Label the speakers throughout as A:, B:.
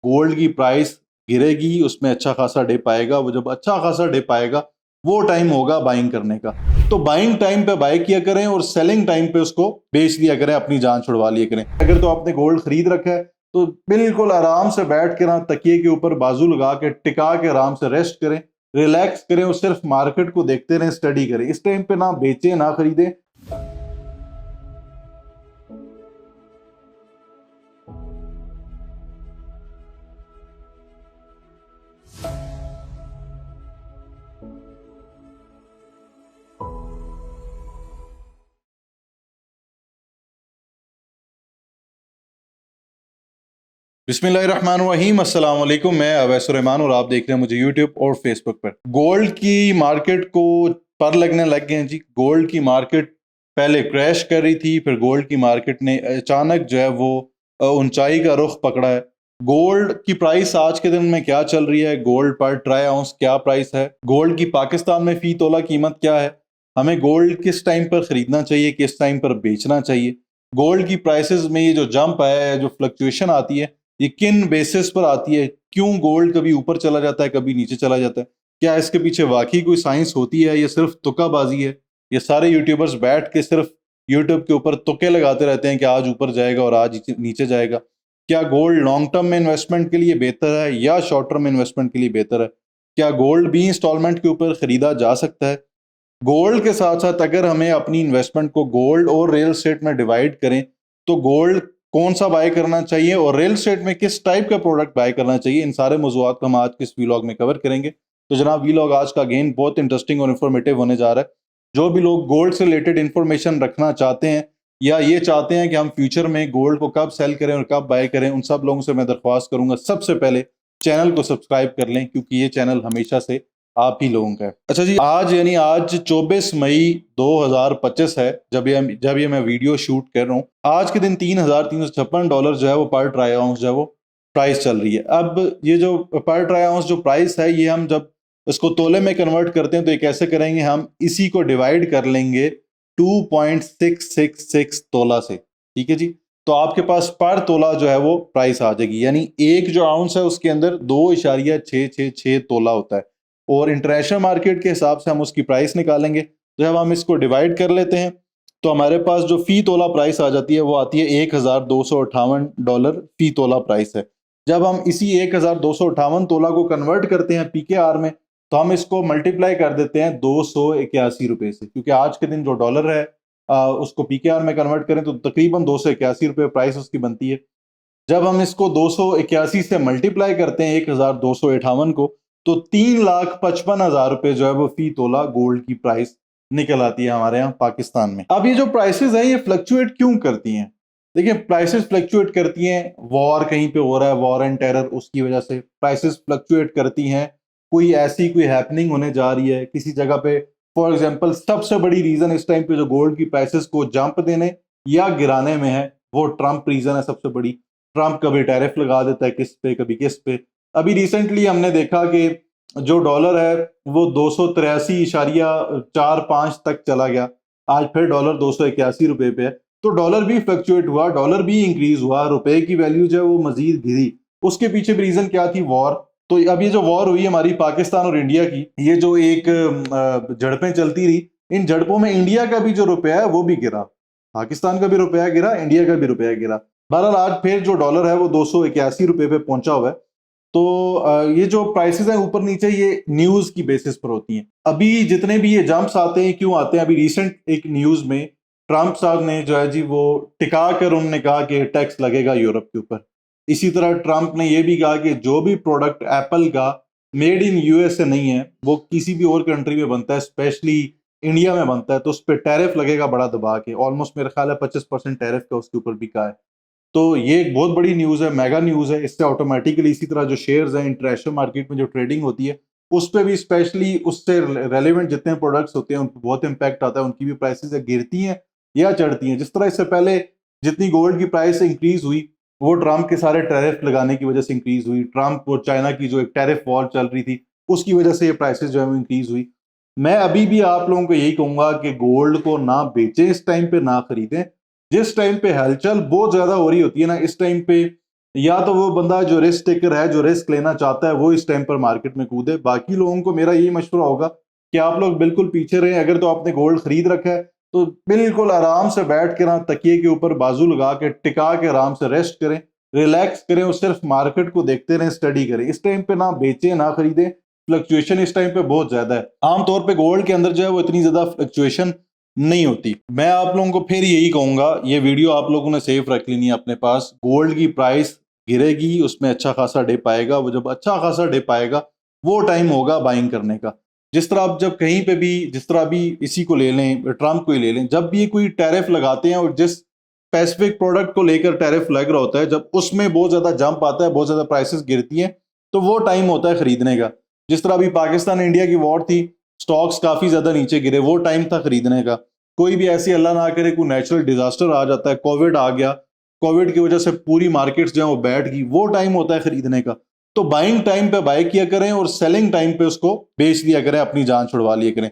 A: Gold की price गिरेगी, उसमें अच्छा खासा डिप आएगा। वो जब अच्छा खासा डिप आएगा वो टाइम होगा बाइंग करने का। तो बाइंग टाइम पे बाय किया करें और सेलिंग टाइम पे उसको बेच दिया करें, अपनी जान छुड़वा लिया करें। अगर तो आपने गोल्ड खरीद रखा है तो बिल्कुल आराम से बैठ के ना तकिए के ऊपर बाजू लगा के टिका के आराम से रेस्ट करें, रिलैक्स करें और सिर्फ मार्केट को देखते रहें, स्टडी करें। इस टाइम पे ना बेचें ना खरीदें। बिस्मिल्लाहिर्रहमानिर्रहीम, अस्सलाम वालेकुम। मैं अवैस सुलेमान और आप देख रहे हैं मुझे यूट्यूब और फेसबुक पर। गोल्ड की मार्केट को पर लगने लग गए हैं जी। गोल्ड की मार्केट पहले क्रैश कर रही थी, फिर गोल्ड की मार्केट ने अचानक जो है वो ऊंचाई का रुख पकड़ा है। गोल्ड की प्राइस आज के दिन में क्या चल रही है, गोल्ड पर ट्राई आउंस क्या प्राइस है, गोल्ड की पाकिस्तान में फी तोला कीमत क्या है, हमें गोल्ड किस टाइम पर खरीदना चाहिए, किस टाइम पर बेचना चाहिए, गोल्ड की प्राइसेस में ये जो जंप है, जो फ्लक्चुएशन आती है, ये किन बेसिस पर आती है, क्यों गोल्ड कभी ऊपर चला जाता है कभी नीचे चला जाता है, क्या इसके पीछे वाकई कोई साइंस होती है, ये सिर्फ तुक्काबाजी है। ये सारे यूट्यूबर्स बैठ के सिर्फ यूट्यूब के ऊपर तुक्के लगाते रहते हैं कि आज ऊपर जाएगा और आज नीचे जाएगा। क्या गोल्ड लॉन्ग टर्म में इन्वेस्टमेंट के लिए बेहतर है या शॉर्ट टर्म इन्वेस्टमेंट के लिए बेहतर है? क्या गोल्ड भी इंस्टॉलमेंट के ऊपर खरीदा जा सकता है? गोल्ड के साथ साथ अगर हमें अपनी इन्वेस्टमेंट को गोल्ड और रियल एस्टेट में डिवाइड करें तो गोल्ड कौन सा बाय करना चाहिए और रियल एस्टेट में किस टाइप का प्रोडक्ट बाय करना चाहिए, इन सारे मौज़ूआत को हम आज के इस वीलॉग में कवर करेंगे। तो जनाब, वीलॉग आज का अगेन बहुत इंटरेस्टिंग और इन्फॉर्मेटिव होने जा रहा है। जो भी लोग गोल्ड से रिलेटेड इंफॉर्मेशन रखना चाहते हैं या ये चाहते हैं कि हम फ्यूचर में गोल्ड को कब सेल करें और कब बाय करें, उन सब लोगों से मैं दरख्वास्त करूंगा सबसे पहले चैनल को सब्सक्राइब कर लें, क्योंकि ये चैनल हमेशा से आप ही लोगों का है। अच्छा जी, आज 24 मई 2025 है जब ये मैं वीडियो शूट कर रहा हूँ। आज के दिन $3,356 जो है वो पर ट्राई आउंस जो है वो प्राइस चल रही है। अब ये जो पर ट्राई आउंस जो प्राइस है, ये हम जब इसको तोले में कन्वर्ट करते हैं तो ये कैसे करेंगे, हम इसी को डिवाइड कर लेंगे 2.666 तोला से। ठीक है जी। तो आपके पास पर तोला जो है वो प्राइस आ जाएगी, यानी एक जो आउंस है उसके अंदर 2.666 तोला होता है और इंटरनेशनल मार्केट के हिसाब से हम उसकी प्राइस निकालेंगे। तो जब हम इसको डिवाइड कर लेते हैं तो हमारे पास जो फी तोला प्राइस आ जाती है वो आती है $1,258 फी तोला प्राइस है। जब हम इसी 1,258 तोला को कन्वर्ट करते हैं पीकेआर में तो हम इसको मल्टीप्लाई कर देते हैं 281 रुपए से, क्योंकि आज के दिन जो डॉलर है उसको पीकेआर में कन्वर्ट करें तो तकरीबन 281 रुपए प्राइस उसकी बनती है। जब हम इसको 281 से मल्टीप्लाई करते हैं 1,258 को, तो 3,55,000 रुपए जो है वो फी तोला गोल्ड की प्राइस निकल आती है हमारे यहाँ पाकिस्तान में। अब ये जो प्राइसेस हैं ये फ्लक्चुएट क्यों करती हैं? देखिए, प्राइसेस फ्लक्चुएट करती हैं, वॉर कहीं पे हो रहा है, वॉर एंड टेरर, उसकी वजह से प्राइसेस फ्लक्चुएट करती हैं। कोई हैपनिंग होने जा रही है किसी जगह पे, फॉर एग्जांपल सबसे बड़ी रीजन इस टाइम पे जो गोल्ड की प्राइसेस को जंप देने या गिराने में है वो ट्रंप रीजन है सबसे बड़ी। ट्रंप कभी टैरिफ लगा देता है किस पे, कभी किस पे। अभी रिसेंटली हमने देखा कि जो डॉलर है वो 283.45 तक चला गया। आज फिर डॉलर 281 रुपए पे है। तो डॉलर भी फ्लक्चुएट हुआ, डॉलर भी इंक्रीज हुआ, रुपए की वैल्यू जो है वो मजीद गिरी। उसके पीछे भी रीजन क्या थी? वॉर। तो अब ये जो वॉर हुई हमारी पाकिस्तान और इंडिया की, ये जो एक झड़पें चलती रही, इन झड़पों में इंडिया का भी जो रुपया है वो भी गिरा, पाकिस्तान का भी रुपया गिरा, इंडिया का भी रुपया गिरा। बहरहाल आज फिर जो डॉलर है वो 281 रुपए पे पहुंचा हुआ है। तो ये जो प्राइसेस हैं ऊपर नीचे, ये न्यूज की बेसिस पर होती हैं। अभी जितने भी ये जंप्स आते हैं क्यों आते हैं? अभी रिसेंट एक न्यूज में ट्रंप साहब ने जो है जी वो टिका कर उन्होंने कहा कि टैक्स लगेगा यूरोप के ऊपर। इसी तरह ट्रंप ने ये भी कहा कि जो भी प्रोडक्ट एप्पल का मेड इन यूएसए नहीं है वो किसी भी और कंट्री में बनता है, स्पेशली इंडिया में बनता है, तो उस पर टैरिफ लगेगा बड़ा दबा के। ऑलमोस्ट मेरा ख्याल है 25% टैरिफ का उसके ऊपर भी कहा है। तो ये एक बहुत बड़ी न्यूज़ है, मेगा न्यूज़ है। इससे ऑटोमेटिकली इसी तरह जो शेयर्स हैं इंटरनेशनल मार्केट में जो ट्रेडिंग होती है उस पर भी, स्पेशली उससे रेलिवेंट जितने प्रोडक्ट्स होते हैं उन पर बहुत इंपैक्ट आता है। उनकी भी प्राइसेस गिरती हैं या चढ़ती हैं। जिस तरह इससे पहले जितनी गोल्ड की प्राइस इंक्रीज हुई वो ट्रंप के सारे टैरिफ लगाने की वजह से इंक्रीज हुई। ट्रंप और चाइना की जो एक टैरिफ वॉर चल रही थी उसकी वजह से ये प्राइसेस जो है वो इंक्रीज हुई। मैं अभी भी आप लोगों को यही कहूंगा कि गोल्ड को ना बेचें, इस टाइम पे ना खरीदें। जिस टाइम पे हलचल बहुत ज्यादा हो रही होती है ना, इस टाइम पे या तो वो बंदा जो रिस्क टेकर है, जो रिस्क लेना चाहता है, वो इस टाइम पर मार्केट में कूदे। बाकी लोगों को मेरा यही मशवरा होगा कि आप लोग बिल्कुल पीछे रहें। अगर तो आपने गोल्ड खरीद रखा है तो बिल्कुल आराम से बैठ के ना तकिए के ऊपर बाजू लगा के टिका के आराम से रेस्ट करें, रिलैक्स करें और सिर्फ मार्केट को देखते रहें, स्टडी करें। इस टाइम पे ना बेचें ना खरीदें, फ्लक्चुएशन इस टाइम पे बहुत ज्यादा है। आमतौर पे गोल्ड के अंदर जो है वो इतनी ज्यादा फ्लक्चुएशन नहीं होती। मैं आप लोगों को फिर यही कहूंगा, ये वीडियो आप लोगों ने सेफ रख लेनी है अपने पास। गोल्ड की प्राइस गिरेगी, उसमें अच्छा खासा डिप आएगा। वो जब अच्छा खासा डिप आएगा वो टाइम होगा बाइंग करने का। जिस तरह आप जब कहीं पे भी, जिस तरह अभी इसी को ले लें, ट्रंप को ही ले लें, जब भी कोई टैरिफ लगाते हैं और जिस स्पेसिफिक प्रोडक्ट को लेकर टैरिफ लग रहा होता है, जब उसमें बहुत ज्यादा जंप आता है, बहुत ज्यादा प्राइसेस गिरती हैं, तो वो टाइम होता है खरीदने का। जिस तरह अभी पाकिस्तान इंडिया की वॉर थी, स्टॉक्स काफी ज्यादा नीचे गिरे, वो टाइम था खरीदने का। कोई भी ऐसी अल्लाह ना करे कोई नेचुरल डिजास्टर आ जाता है, कोविड आ गया, कोविड की वजह से पूरी मार्केट्स जो है वो बैठ गई, वो टाइम होता है खरीदने का। तो बाइंग टाइम पे बाय किया करें और सेलिंग टाइम पे उसको बेच दिया करें, अपनी जान छुड़वा लिया करें।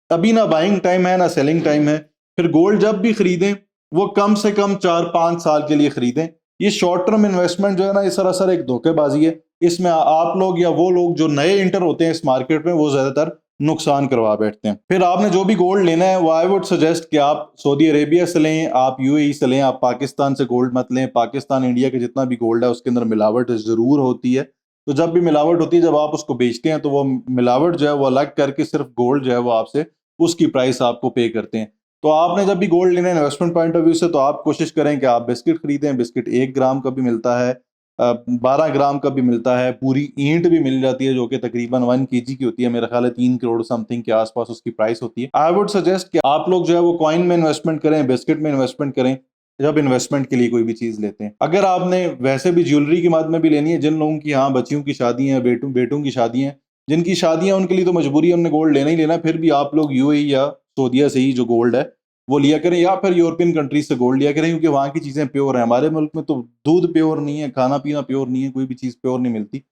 A: अभी ना बाइंग टाइम है ना सेलिंग टाइम है। फिर गोल्ड जब भी खरीदें वो कम से कम 4-5 साल के लिए खरीदें। ये शॉर्ट टर्म इन्वेस्टमेंट जो है ना, ये सरासर एक धोखेबाजी है। इसमें आप लोग या वो लोग जो नए इंटर होते हैं इस मार्केट में, वो ज्यादातर नुकसान करवा बैठते हैं। फिर आपने जो भी गोल्ड लेना है वो आई वुड सजेस्ट कि आप सऊदी अरेबिया से लें, आप यूएई से लें, आप पाकिस्तान से गोल्ड मत लें। पाकिस्तान इंडिया के जितना भी गोल्ड है उसके अंदर मिलावट जरूर होती है। तो जब भी मिलावट होती है, जब आप उसको बेचते हैं, तो वो मिलावट जो है वो अलग करके सिर्फ गोल्ड जो है वो आपसे उसकी प्राइस आपको पे करते हैं। तो आपने जब भी गोल्ड लेना है इन्वेस्टमेंट पॉइंट ऑफ व्यू से, तो आप कोशिश करें कि आप बिस्किट खरीदें। बिस्किट 1 ग्राम का भी मिलता है, 12 ग्राम का भी मिलता है, पूरी ईंट भी मिल जाती है जो कि तकरीबन 1 kg की होती है। मेरा ख्याल है 3 करोड़ समथिंग के आसपास उसकी प्राइस होती है। आई वुड सजेस्ट कि आप लोग जो है वो कॉइन में इन्वेस्टमेंट करें, बिस्किट में इन्वेस्टमेंट करें जब इन्वेस्टमेंट के लिए कोई भी चीज लेते हैं। अगर आपने वैसे भी ज्वेलरी की मद में भी लेनी है, जिन लोगों की यहाँ बच्चियों की शादी है, बेटों की शादी है, जिनकी शादियां, उनके लिए तो मजबूरी है, उन्हें गोल्ड लेना ही लेना। फिर भी आप लोग यूएई या सऊदीया से ही जो गोल्ड है वो लिया करें, या फिर यूरोपियन कंट्रीज से गोल्ड लिया करें, क्योंकि वहां की चीजें प्योर है। हमारे मुल्क में तो दूध प्योर नहीं है, खाना पीना प्योर नहीं है, कोई भी चीज प्योर नहीं मिलती।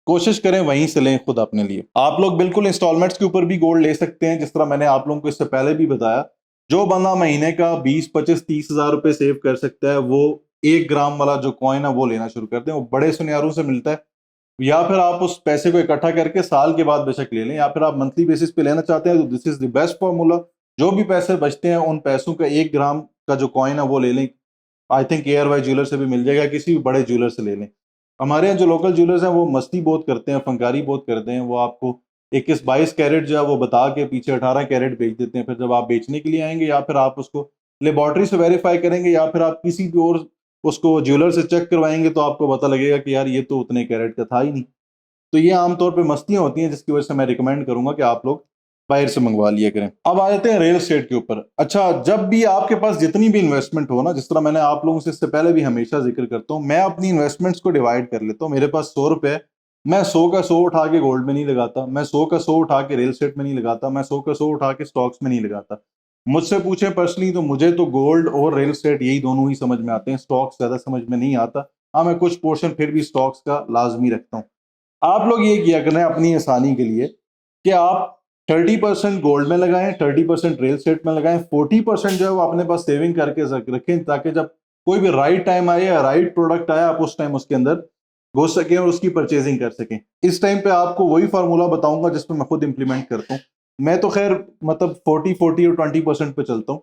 A: कोशिश करें वहीं से लें खुद अपने लिए। आप लोग बिल्कुल इंस्टॉलमेंट्स के ऊपर भी गोल्ड ले सकते हैं, जिस तरह मैंने आप लोगों को इससे पहले भी बताया। जो बंदा महीने का 20-25-30 हज़ार रुपए सेव कर सकता है, वो 1 ग्राम वाला जो कॉइन है वो लेना शुरू कर दें। वो बड़े सुनियारों से मिलता है। या फिर आप उस पैसे को इकट्ठा करके साल के बाद बेशक ले लें, या फिर आप मंथली बेसिस पे लेना चाहते हैं तो this is the best formula. जो भी पैसे बचते हैं उन पैसों का 1 ग्राम का जो कॉइन है वो ले लें। आई थिंक ARY ज्वेलर से भी मिल जाएगा, किसी भी बड़े ज्वेलर से ले लें। हमारे यहाँ जो लोकल ज्वेलर्स हैं वो मस्ती बहुत करते हैं, फंकारी बहुत करते हैं। वो आपको 21-22 कैरेट जो है वो बता के पीछे 18 कैरेट बेच देते हैं। फिर जब आप बेचने के लिए आएंगे, या फिर आप उसको लेबॉर्ट्री से वेरीफाई करेंगे, या फिर आप किसी भी और उसको ज्वेलर से चेक करवाएंगे, तो आपको पता लगेगा कि यार ये तो उतने कैरेट का था ही नहीं। तो ये आमतौर पे मस्तियां होती हैं, जिसकी वजह से मैं रिकमेंड करूंगा कि आप लोग बाहर से मंगवा लिया करें। अब आ जाते हैं रियल एस्टेट के ऊपर। अच्छा, जब भी आपके पास जितनी भी इन्वेस्टमेंट हो ना, जिस तरह मैंने आप लोगों से इससे पहले भी हमेशा जिक्र करता हूं, मैं अपनी इन्वेस्टमेंट्स को डिवाइड कर लेता हूं। मेरे पास 100 रुपए है, मैं 100 का 100 उठा के गोल्ड में नहीं लगाता, मैं 100 का 100 उठा के रियल एस्टेट में नहीं लगाता, मैं 100 का 100 उठा के स्टॉक्स में नहीं लगाता। मुझसे पूछे पर्सनली तो मुझे तो गोल्ड और रियल एस्टेट यही दोनों ही समझ में आते हैं, स्टॉक्स ज्यादा समझ में नहीं आता। हाँ, मैं कुछ पोर्शन फिर भी स्टॉक्स का लाजमी रखता हूँ। आप लोग ये किया करें अपनी आसानी के लिए कि आप 30% गोल्ड में लगाएं, 30% रियल एस्टेट में लगाएं, 40% जो है वो अपने पास सेविंग करके रखें, ताकि जब कोई भी राइट टाइम आए या राइट प्रोडक्ट आए, आप उस टाइम उसके अंदर घुस सकें और उसकी परचेजिंग कर सकें। इस टाइम पे आपको वही फार्मूला बताऊंगा जिसमें मैं खुद इंप्लीमेंट करता हूँ। मैं तो खैर मतलब 40-40 और 20% पे चलता हूँ।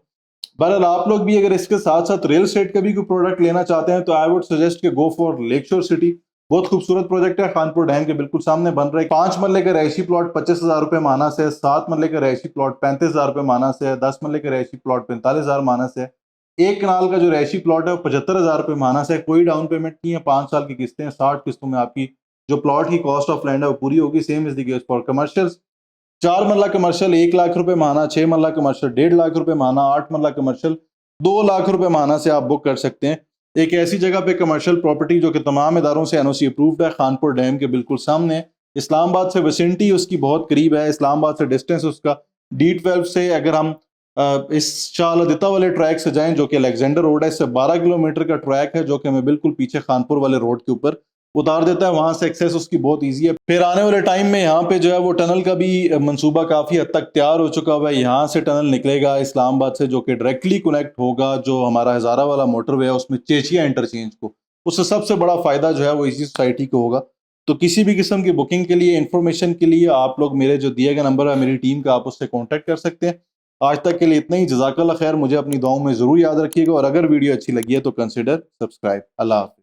A: बहरहाल आप लोग भी अगर इसके साथ साथ रियल एस्टेट का भी कोई प्रोडक्ट लेना चाहते हैं, तो आई वुड सजेस्ट कि गो फॉर लेक शोर सिटी। बहुत खूबसूरत प्रोजेक्ट है, खानपुर डैम के बिल्कुल सामने बन रहा है। 5 मरले का रहायशी प्लॉट 25,000 रुपए माना से है, 7 मरले का रहायशी प्लॉट 35,000 रुपए माना से है, 10 मरले का रहायशी प्लॉट 45,000 माना से है, 1 कनाल का जो रहायशी प्लॉट है वो 75,000 रुपए माना से है। कोई डाउन पेमेंट नहीं है, 5 साल की किस्तें हैं, 60 किस्तों में आपकी जो प्लॉट की कॉस्ट ऑफ लैंड है वो पूरी होगी। Same is the case for commercial. 4 मरला कमर्शियल 1 लाख रुपए माना, 6 मरला कमर्शियल 1.5 लाख रुपए माना, 8 मरला कमर्शियल 2 लाख रुपए माना से आप बुक कर सकते हैं। एक ऐसी जगह पे कमर्शियल प्रॉपर्टी जो कि तमाम इदारों से एनओसी अप्रूव्ड है, खानपुर डैम के बिल्कुल सामने। इस्लामाबाद से विसिनिटी उसकी बहुत करीब है। इस्लामाबाद से डिस्टेंस उसका D12 से, अगर हम इस शाहलदिता वाले ट्रैक से जाएं जो कि अलेक्जेंडर रोड है, इससे 12 किलोमीटर का ट्रैक है जो कि हमें बिल्कुल पीछे खानपुर वाले रोड के ऊपर उतार देता है। वहां से एक्सेस उसकी बहुत इजी है। फिर आने वाले टाइम में यहाँ पे जो है वो टनल का भी मंसूबा काफी हद तक तैयार हो चुका हुआ है। यहाँ से टनल निकलेगा इस्लामाबाद से, जो कि डायरेक्टली कनेक्ट होगा जो हमारा हजारा वाला मोटरवे है उसमें चेचिया इंटरचेंज को। उससे सबसे बड़ा फायदा जो है वो इसी सोसाइटी को होगा। तो किसी भी किस्म की बुकिंग के लिए, इंफॉर्मेशन के लिए आप लोग मेरे जो दिए गए नंबर है मेरी टीम का, आप उससे कांटेक्ट कर सकते हैं। आज तक के लिए इतना ही। जज़ाकल्लाह खैर। मुझे अपनी दुआओं में ज़रूर याद रखिएगा और अगर वीडियो अच्छी लगी है तो कंसिडर सब्सक्राइब। अल्लाह हाफ़िज़।